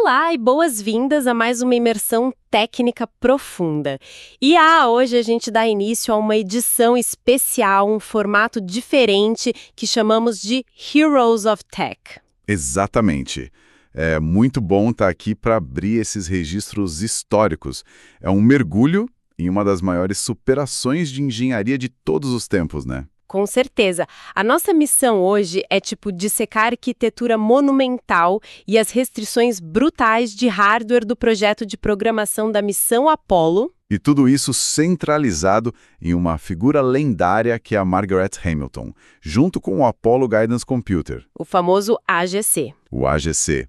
Olá e boas-vindas a mais uma imersão técnica profunda. Hoje a gente dá início a uma edição especial, um formato diferente que chamamos de Heroes of Tech. Exatamente. É muito bom estar aqui para abrir esses registros históricos. É um mergulho em uma das maiores superações de engenharia de todos os tempos, né? Com certeza. A nossa missão hoje é dissecar a arquitetura monumental e as restrições brutais de hardware do projeto de programação da missão Apollo. E tudo isso centralizado em uma figura lendária que é a Margaret Hamilton, junto com o Apollo Guidance Computer, O famoso AGC. o AGC.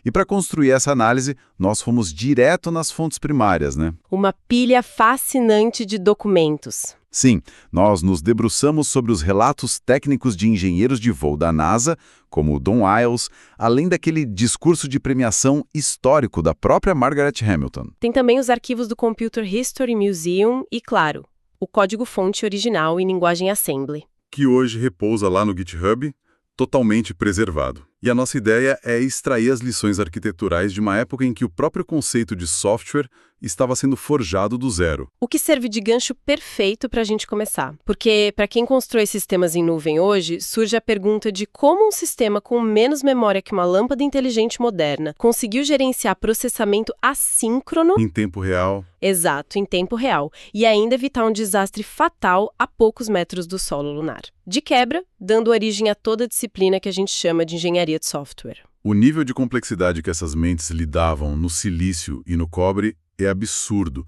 E para construir essa análise, nós fomos direto nas fontes primárias, né? Uma pilha fascinante de documentos. Sim, nós nos debruçamos sobre os relatos técnicos de engenheiros de voo da NASA, como o Don Iles, além daquele discurso de premiação histórico da própria Margaret Hamilton. Tem também os arquivos do Computer History Museum e, claro, o código-fonte original em linguagem Assembly. Que hoje repousa lá no GitHub, totalmente preservado. E a nossa ideia é extrair as lições arquiteturais de uma época em que o próprio conceito de software estava sendo forjado do zero. O que serve de gancho perfeito para a gente começar. Porque, para quem constrói sistemas em nuvem hoje, surge a pergunta de como um sistema com menos memória que uma lâmpada inteligente moderna conseguiu gerenciar processamento assíncrono. Em tempo real. Exato, em tempo real. E ainda evitar um desastre fatal a poucos metros do solo lunar. De quebra, dando origem a toda a disciplina que a gente chama de engenharia de software. O nível de complexidade que essas mentes lidavam no silício e no cobre é absurdo.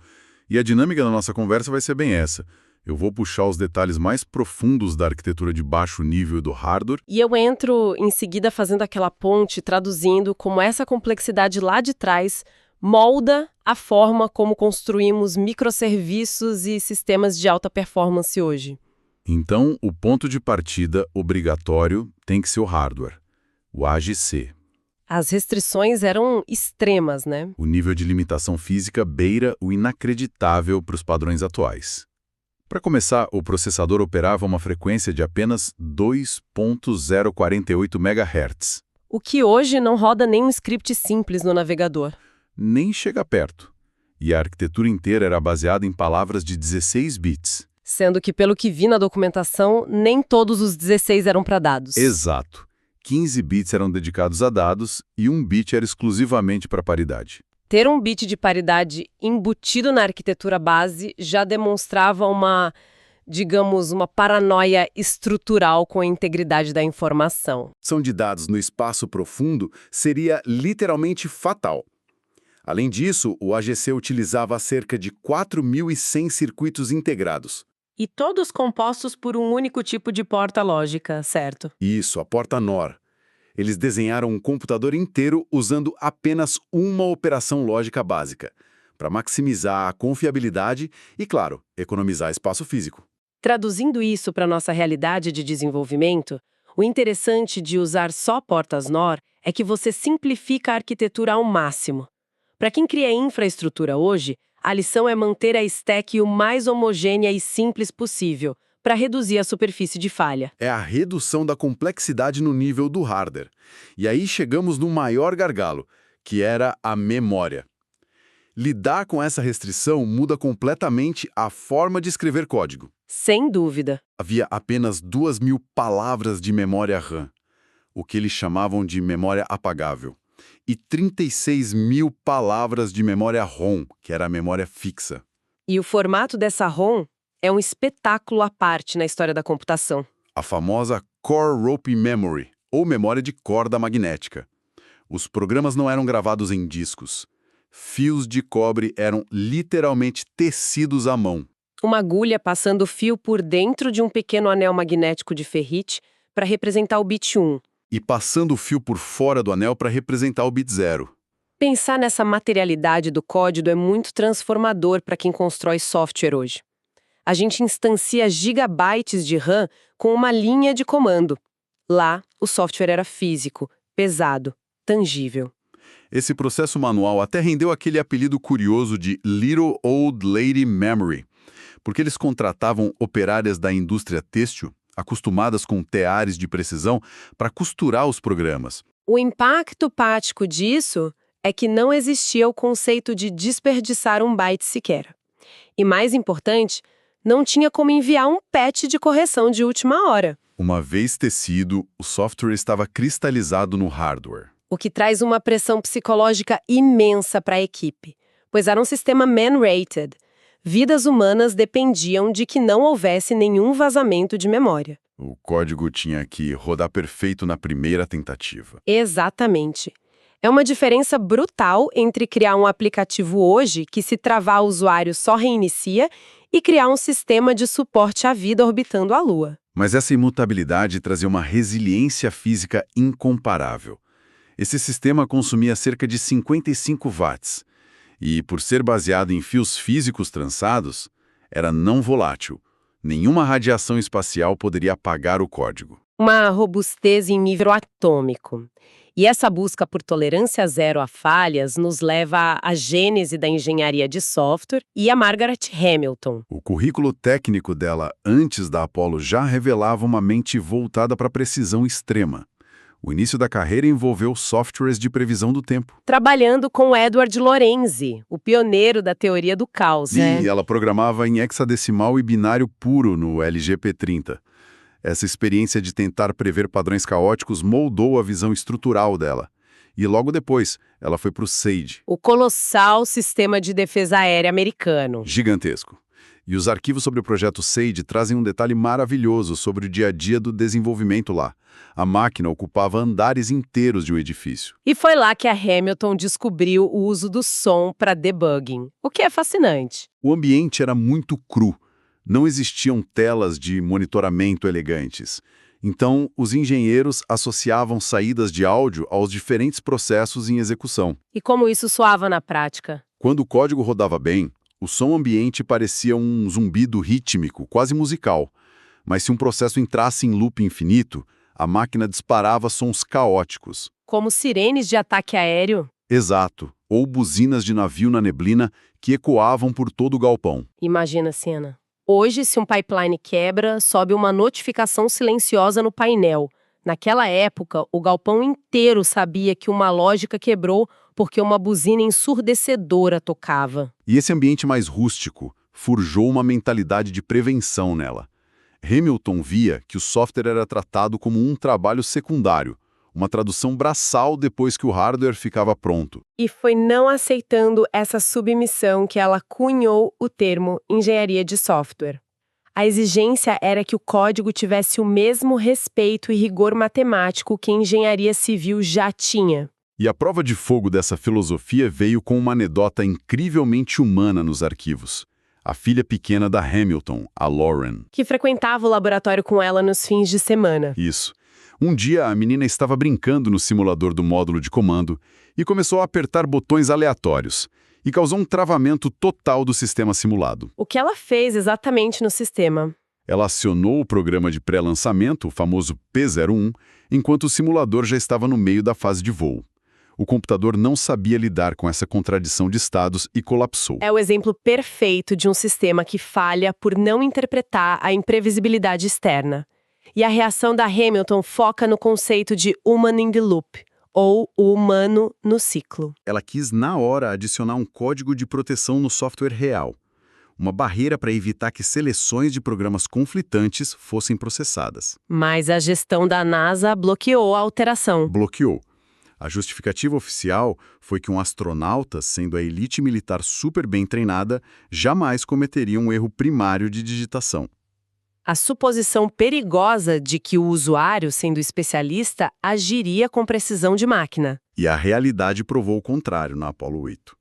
E a dinâmica da nossa conversa vai ser bem essa. Eu vou puxar os detalhes mais profundos da arquitetura de baixo nível do hardware. E eu entro em seguida fazendo aquela ponte, traduzindo como essa complexidade lá de trás molda a forma como construímos microserviços e sistemas de alta performance hoje. Então, o ponto de partida obrigatório tem que ser o hardware, o AGC. As restrições eram extremas, né? O nível de limitação física beira o inacreditável para os padrões atuais. Para começar, o processador operava uma frequência de apenas 2.048 MHz. O que hoje não roda nem um script simples no navegador. Nem chega perto. E a arquitetura inteira era baseada em palavras de 16 bits. Sendo que, pelo que vi na documentação, nem todos os 16 eram para dados. Exato. 15 bits eram dedicados a dados e 1 bit era exclusivamente para paridade. Ter um bit de paridade embutido na arquitetura base já demonstrava uma paranoia estrutural com a integridade da informação. São de dados no espaço profundo seria literalmente fatal. Além disso, o AGC utilizava cerca de 4.100 circuitos integrados. E todos compostos por um único tipo de porta lógica, certo? Isso, a porta NOR. Eles desenharam um computador inteiro usando apenas uma operação lógica básica, para maximizar a confiabilidade e, claro, economizar espaço físico. Traduzindo isso para nossa realidade de desenvolvimento, o interessante de usar só portas NOR é que você simplifica a arquitetura ao máximo. Para quem cria infraestrutura hoje, a lição é manter a stack o mais homogênea e simples possível, para reduzir a superfície de falha. É a redução da complexidade no nível do hardware. E aí chegamos no maior gargalo, que era a memória. Lidar com essa restrição muda completamente a forma de escrever código. Sem dúvida. Havia apenas 2.000 palavras de memória RAM, o que eles chamavam de memória apagável, e 36.000 palavras de memória ROM, que era a memória fixa. E o formato dessa ROM é um espetáculo à parte na história da computação. A famosa Core Rope Memory, ou memória de corda magnética. Os programas não eram gravados em discos. Fios de cobre eram literalmente tecidos à mão. Uma agulha passando fio por dentro de um pequeno anel magnético de ferrite para representar o bit 1. E passando o fio por fora do anel para representar o bit 0. Pensar nessa materialidade do código é muito transformador para quem constrói software hoje. A gente instancia gigabytes de RAM com uma linha de comando. Lá, o software era físico, pesado, tangível. Esse processo manual até rendeu aquele apelido curioso de Little Old Lady Memory, porque eles contratavam operárias da indústria têxtil, acostumadas com teares de precisão, para costurar os programas. O impacto prático disso é que não existia o conceito de desperdiçar um byte sequer. E mais importante, não tinha como enviar um patch de correção de última hora. Uma vez tecido, o software estava cristalizado no hardware. O que traz uma pressão psicológica imensa para a equipe, pois era um sistema man-rated. Vidas humanas dependiam de que não houvesse nenhum vazamento de memória. O código tinha que rodar perfeito na primeira tentativa. Exatamente. É uma diferença brutal entre criar um aplicativo hoje que, se travar o usuário, só reinicia, e criar um sistema de suporte à vida orbitando a Lua. Mas essa imutabilidade trazia uma resiliência física incomparável. Esse sistema consumia cerca de 55 watts e, por ser baseado em fios físicos trançados, era não volátil. Nenhuma radiação espacial poderia apagar o código. Uma robustez em nível atômico. E essa busca por tolerância zero a falhas nos leva à gênese da engenharia de software e a Margaret Hamilton. O currículo técnico dela antes da Apollo já revelava uma mente voltada para a precisão extrema. O início da carreira envolveu softwares de previsão do tempo. Trabalhando com Edward Lorenzi, o pioneiro da teoria do caos. E ela programava em hexadecimal e binário puro no LGP30. Essa experiência de tentar prever padrões caóticos moldou a visão estrutural dela. E logo depois, ela foi para o SAGE. O colossal sistema de defesa aérea americano. Gigantesco. E os arquivos sobre o projeto SAGE trazem um detalhe maravilhoso sobre o dia a dia do desenvolvimento lá. A máquina ocupava andares inteiros de um edifício. E foi lá que a Hamilton descobriu o uso do som para debugging, o que é fascinante. O ambiente era muito cru. Não existiam telas de monitoramento elegantes. Então, os engenheiros associavam saídas de áudio aos diferentes processos em execução. E como isso soava na prática? Quando o código rodava bem, o som ambiente parecia um zumbido rítmico, quase musical. Mas se um processo entrasse em loop infinito, a máquina disparava sons caóticos. Como sirenes de ataque aéreo? Exato. Ou buzinas de navio na neblina que ecoavam por todo o galpão. Imagina a cena. Hoje, se um pipeline quebra, sobe uma notificação silenciosa no painel. Naquela época, o galpão inteiro sabia que uma lógica quebrou porque uma buzina ensurdecedora tocava. E esse ambiente mais rústico forjou uma mentalidade de prevenção nela. Hamilton via que o software era tratado como um trabalho secundário, uma tradução braçal depois que o hardware ficava pronto. E foi não aceitando essa submissão que ela cunhou o termo engenharia de software. A exigência era que o código tivesse o mesmo respeito e rigor matemático que a engenharia civil já tinha. E a prova de fogo dessa filosofia veio com uma anedota incrivelmente humana nos arquivos. A filha pequena da Hamilton, a Lauren. Que frequentava o laboratório com ela nos fins de semana. Isso. Um dia, a menina estava brincando no simulador do módulo de comando e começou a apertar botões aleatórios, e causou um travamento total do sistema simulado. O que ela fez exatamente no sistema? Ela acionou o programa de pré-lançamento, o famoso P01, enquanto o simulador já estava no meio da fase de voo. O computador não sabia lidar com essa contradição de estados e colapsou. É o exemplo perfeito de um sistema que falha por não interpretar a imprevisibilidade externa. E a reação da Hamilton foca no conceito de human in the loop, ou o humano no ciclo. Ela quis, na hora, adicionar um código de proteção no software real. Uma barreira para evitar que seleções de programas conflitantes fossem processadas. Mas a gestão da NASA bloqueou a alteração. Bloqueou. A justificativa oficial foi que um astronauta, sendo a elite militar super bem treinada, jamais cometeria um erro primário de digitação. A suposição perigosa de que o usuário, sendo especialista, agiria com precisão de máquina. E a realidade provou o contrário na Apollo 8.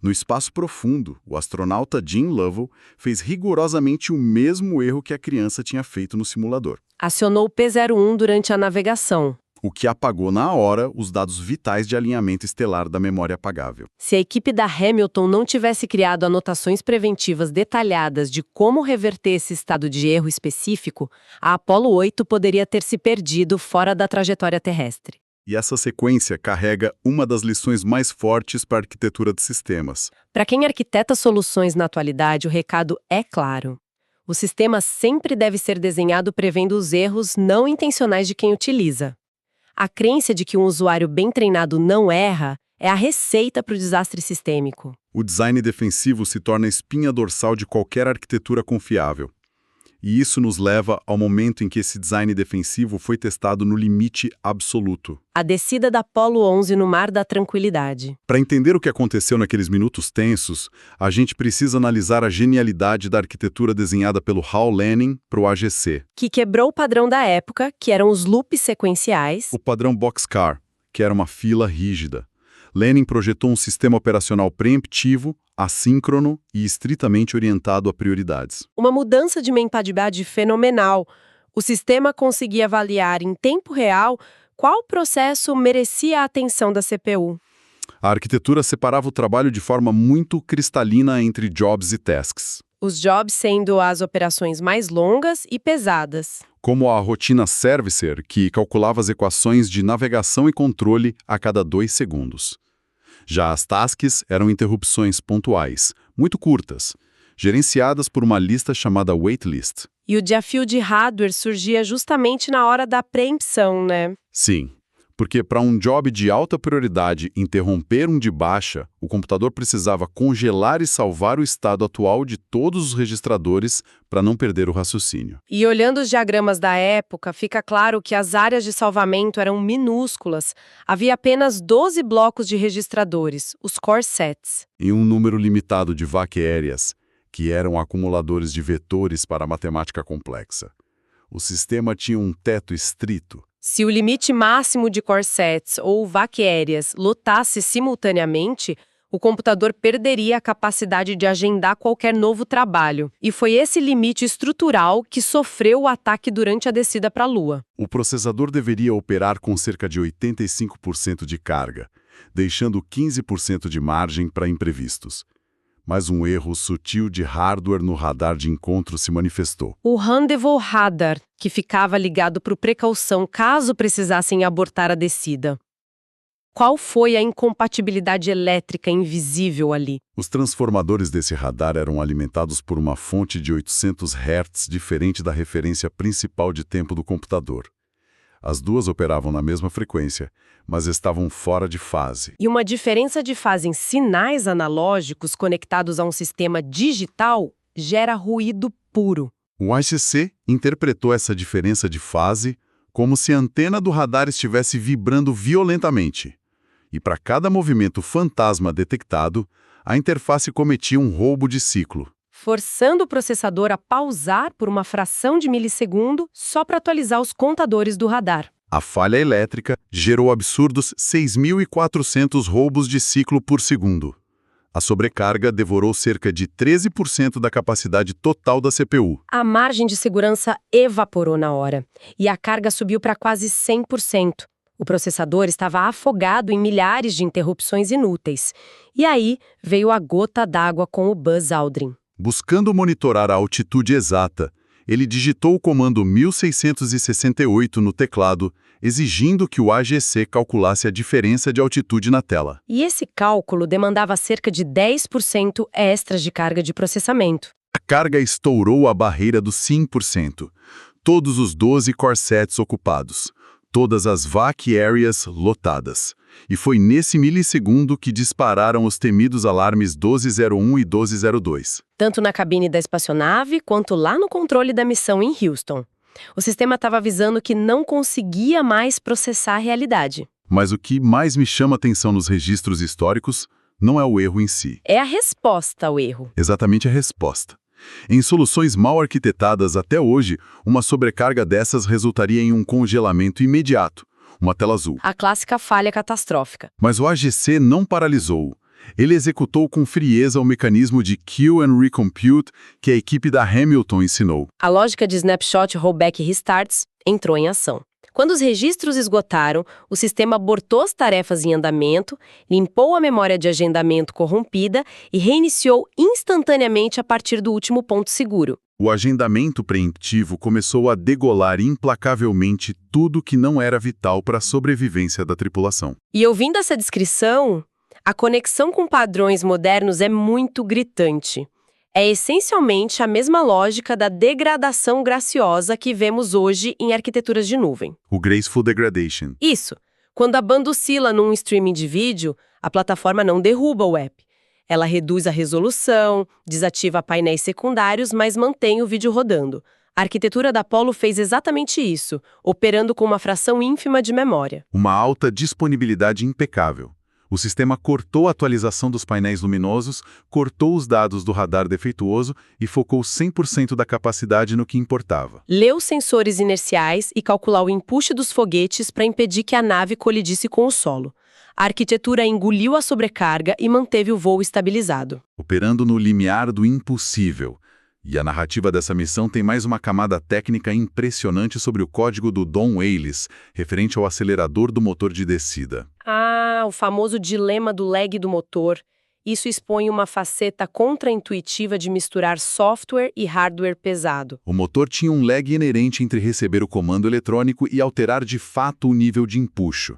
No espaço profundo, o astronauta Jim Lovell fez rigorosamente o mesmo erro que a criança tinha feito no simulador. Acionou o P01 durante a navegação. O que apagou na hora os dados vitais de alinhamento estelar da memória apagável. Se a equipe da Hamilton não tivesse criado anotações preventivas detalhadas de como reverter esse estado de erro específico, a Apollo 8 poderia ter se perdido fora da trajetória terrestre. E essa sequência carrega uma das lições mais fortes para a arquitetura de sistemas. Para quem arquiteta soluções na atualidade, o recado é claro. O sistema sempre deve ser desenhado prevendo os erros não intencionais de quem utiliza. A crença de que um usuário bem treinado não erra É a receita para o desastre sistêmico. O design defensivo se torna a espinha dorsal de qualquer arquitetura confiável. E isso nos leva ao momento em que esse design defensivo foi testado no limite absoluto. A descida da Apollo 11 no Mar da Tranquilidade. Para entender o que aconteceu naqueles minutos tensos, a gente precisa analisar a genialidade da arquitetura desenhada pelo Hal Lanning para o AGC. Que quebrou o padrão da época, que eram os loops sequenciais. O padrão Boxcar, que era uma fila rígida. Lanning projetou um sistema operacional preemptivo, assíncrono e estritamente orientado a prioridades. Uma mudança de mentalidade fenomenal. O sistema conseguia avaliar em tempo real qual processo merecia a atenção da CPU. A arquitetura separava o trabalho de forma muito cristalina entre jobs e tasks. Os jobs sendo as operações mais longas e pesadas. Como a rotina Servicer, que calculava as equações de navegação e controle a cada 2 segundos. Já as tasks eram interrupções pontuais, muito curtas, gerenciadas por uma lista chamada waitlist. E o desafio de hardware surgia justamente na hora da preempção, né? Sim, porque para um job de alta prioridade interromper um de baixa, o computador precisava congelar e salvar o estado atual de todos os registradores para não perder o raciocínio. E olhando os diagramas da época, fica claro que as áreas de salvamento eram minúsculas. Havia apenas 12 blocos de registradores, os core sets. E um número limitado de VAC areas, que eram acumuladores de vetores para a matemática complexa. O sistema tinha um teto estrito. Se o limite máximo de core sets ou VAC areas lotasse simultaneamente, o computador perderia a capacidade de agendar qualquer novo trabalho. E foi esse limite estrutural que sofreu o ataque durante a descida para a Lua. O processador deveria operar com cerca de 85% de carga, deixando 15% de margem para imprevistos. Mas um erro sutil de hardware no radar de encontro se manifestou. O Rendezvous Radar, que ficava ligado para precaução caso precisassem abortar a descida. Qual foi a incompatibilidade elétrica invisível ali? Os transformadores desse radar eram alimentados por uma fonte de 800 Hz diferente da referência principal de tempo do computador. As duas operavam na mesma frequência, mas estavam fora de fase. E uma diferença de fase em sinais analógicos conectados a um sistema digital gera ruído puro. O AGC interpretou essa diferença de fase como se a antena do radar estivesse vibrando violentamente. E para cada movimento fantasma detectado, a interface cometia um roubo de ciclo, forçando o processador a pausar por uma fração de milissegundo só para atualizar os contadores do radar. A falha elétrica gerou absurdos 6.400 roubos de ciclo por segundo. A sobrecarga devorou cerca de 13% da capacidade total da CPU. A margem de segurança evaporou na hora, e a carga subiu para quase 100%. O processador estava afogado em milhares de interrupções inúteis. E aí veio a gota d'água com o Buzz Aldrin. Buscando monitorar a altitude exata, ele digitou o comando 1668 no teclado, exigindo que o AGC calculasse a diferença de altitude na tela. E esse cálculo demandava cerca de 10% extras de carga de processamento. A carga estourou a barreira dos 5%. Todos os 12 core sets ocupados. Todas as VAC areas lotadas. E foi nesse milissegundo que dispararam os temidos alarmes 1201 e 1202. Tanto na cabine da espaçonave, quanto lá no controle da missão em Houston. O sistema estava avisando que não conseguia mais processar a realidade. Mas o que mais me chama atenção nos registros históricos não é o erro em si. É a resposta ao erro. Exatamente a resposta. Em soluções mal arquitetadas até hoje, uma sobrecarga dessas resultaria em um congelamento imediato, uma tela azul. A clássica falha catastrófica. Mas o AGC não paralisou. Ele executou com frieza o mecanismo de Kill and Recompute que a equipe da Hamilton ensinou. A lógica de Snapshot Rollback Restarts entrou em ação. Quando os registros esgotaram, o sistema abortou as tarefas em andamento, limpou a memória de agendamento corrompida e reiniciou instantaneamente a partir do último ponto seguro. O agendamento preemptivo começou a degolar implacavelmente tudo que não era vital para a sobrevivência da tripulação. E ouvindo essa descrição, a conexão com padrões modernos é muito gritante. É essencialmente a mesma lógica da degradação graciosa que vemos hoje em arquiteturas de nuvem. O Graceful Degradation. Isso. Quando a banda oscila num streaming de vídeo, a plataforma não derruba o app. Ela reduz a resolução, desativa painéis secundários, mas mantém o vídeo rodando. A arquitetura da Apollo fez exatamente isso, operando com uma fração ínfima de memória. Uma alta disponibilidade impecável. O sistema cortou a atualização dos painéis luminosos, cortou os dados do radar defeituoso e focou 100% da capacidade no que importava. Leu os sensores inerciais e calcular o empuxo dos foguetes para impedir que a nave colidisse com o solo. A arquitetura engoliu a sobrecarga e manteve o voo estabilizado. Operando no limiar do impossível. E a narrativa dessa missão tem mais uma camada técnica impressionante sobre o código do Don Wales, referente ao acelerador do motor de descida. Ah, o famoso dilema do lag do motor. Isso expõe uma faceta contraintuitiva de misturar software e hardware pesado. O motor tinha um lag inerente entre receber o comando eletrônico e alterar de fato o nível de empuxo.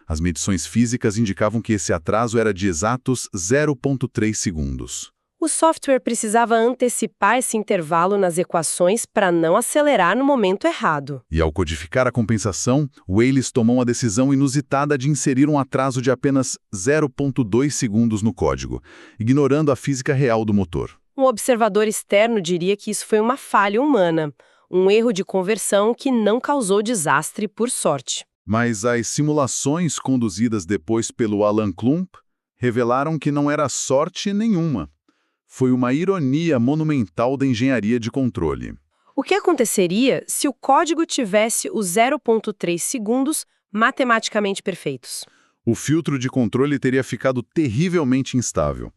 As medições físicas indicavam que esse atraso era de exatos 0,3 segundos. O software precisava antecipar esse intervalo nas equações para não acelerar no momento errado. E ao codificar a compensação, Wales tomou uma decisão inusitada de inserir um atraso de apenas 0,2 segundos no código, ignorando a física real do motor. Um observador externo diria que isso foi uma falha humana, um erro de conversão que não causou desastre por sorte. Mas as simulações conduzidas depois pelo Alan Klump revelaram que não era sorte nenhuma. Foi uma ironia monumental da engenharia de controle. O que aconteceria se o código tivesse os 0,3 segundos matematicamente perfeitos? O filtro de controle teria ficado terrivelmente instável.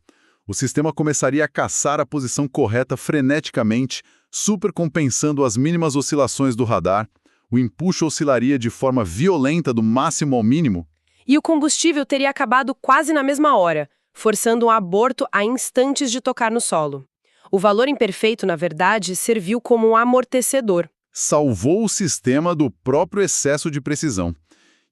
O sistema começaria a caçar a posição correta freneticamente, supercompensando as mínimas oscilações do radar. O empuxo oscilaria de forma violenta do máximo ao mínimo. E o combustível teria acabado quase na mesma hora, forçando um aborto a instantes de tocar no solo. O valor imperfeito, na verdade, serviu como um amortecedor. Salvou o sistema do próprio excesso de precisão.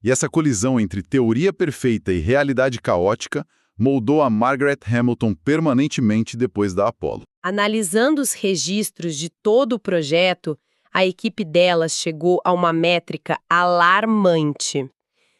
E essa colisão entre teoria perfeita e realidade caótica moldou a Margaret Hamilton permanentemente depois da Apollo. Analisando os registros de todo o projeto, a equipe delas chegou a uma métrica alarmante.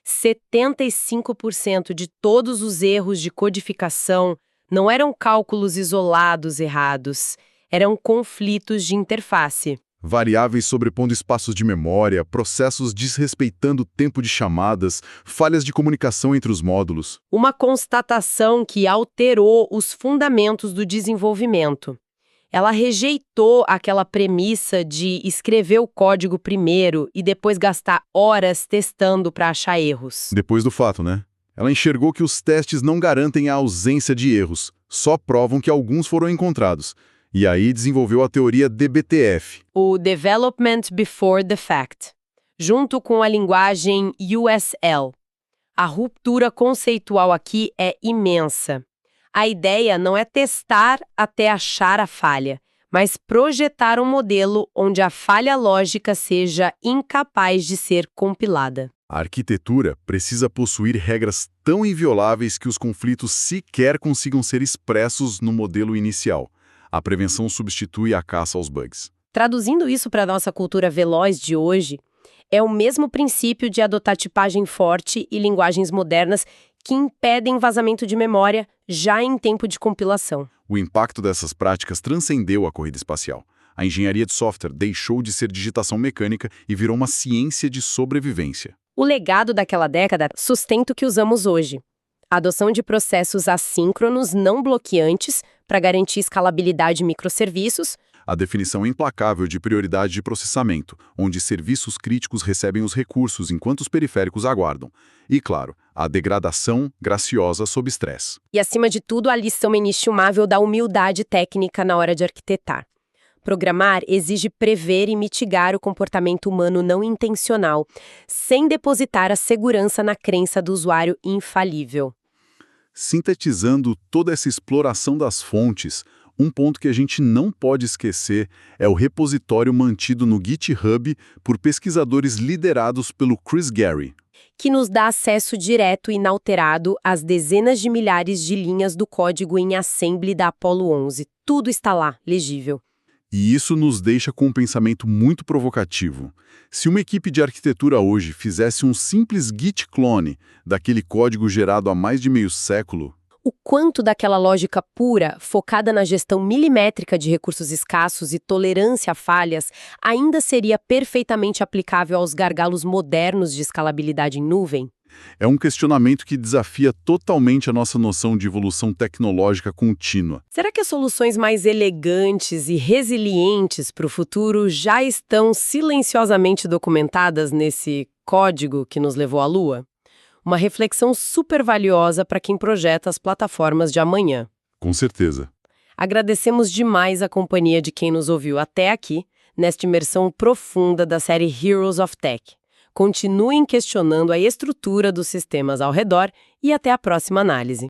75% de todos os erros de codificação não eram cálculos isolados errados, eram conflitos de interface. Variáveis sobrepondo espaços de memória, processos desrespeitando o tempo de chamadas, falhas de comunicação entre os módulos. Uma constatação que alterou os fundamentos do desenvolvimento. Ela rejeitou aquela premissa de escrever o código primeiro e depois gastar horas testando para achar erros. Depois do fato, né? Ela enxergou que os testes não garantem a ausência de erros, só provam que alguns foram encontrados. E aí desenvolveu a teoria DBTF. O Development Before the Fact, junto com a linguagem USL. A ruptura conceitual aqui é imensa. A ideia não é testar até achar a falha, mas projetar um modelo onde a falha lógica seja incapaz de ser compilada. A arquitetura precisa possuir regras tão invioláveis que os conflitos sequer consigam ser expressos no modelo inicial. A prevenção substitui a caça aos bugs. Traduzindo isso para a nossa cultura veloz de hoje, é o mesmo princípio de adotar tipagem forte e linguagens modernas que impedem vazamento de memória já em tempo de compilação. O impacto dessas práticas transcendeu a corrida espacial. A engenharia de software deixou de ser digitação mecânica e virou uma ciência de sobrevivência. O legado daquela década sustenta o que usamos hoje. A adoção de processos assíncronos não bloqueantes para garantir escalabilidade de microserviços, A definição implacável de prioridade de processamento, onde serviços críticos recebem os recursos enquanto os periféricos aguardam. E, claro, a degradação graciosa sob estresse. e, acima de tudo, a lição inestimável da humildade técnica na hora de arquitetar. Programar exige prever e mitigar o comportamento humano não intencional, sem depositar a segurança na crença do usuário infalível. Sintetizando toda essa exploração das fontes, um ponto que a gente não pode esquecer é o repositório mantido no GitHub por pesquisadores liderados pelo Chris Gary. Que nos dá acesso direto e inalterado às dezenas de milhares de linhas do código em assembly da Apollo 11. Tudo está lá, legível. E isso nos deixa com um pensamento muito provocativo. Se uma equipe de arquitetura hoje fizesse um simples git clone daquele código gerado há mais de meio século, O quanto daquela lógica pura, focada na gestão milimétrica de recursos escassos e tolerância a falhas, ainda seria perfeitamente aplicável aos gargalos modernos de escalabilidade em nuvem? é um questionamento que desafia totalmente a nossa noção de evolução tecnológica contínua. Será que as soluções mais elegantes e resilientes para o futuro já estão silenciosamente documentadas nesse código que nos levou à Lua? Uma reflexão super valiosa para quem projeta as plataformas de amanhã. Com certeza. Agradecemos demais a companhia de quem nos ouviu até aqui, nesta imersão profunda da série Heroes of Tech. Continuem questionando a estrutura dos sistemas ao redor e até a próxima análise.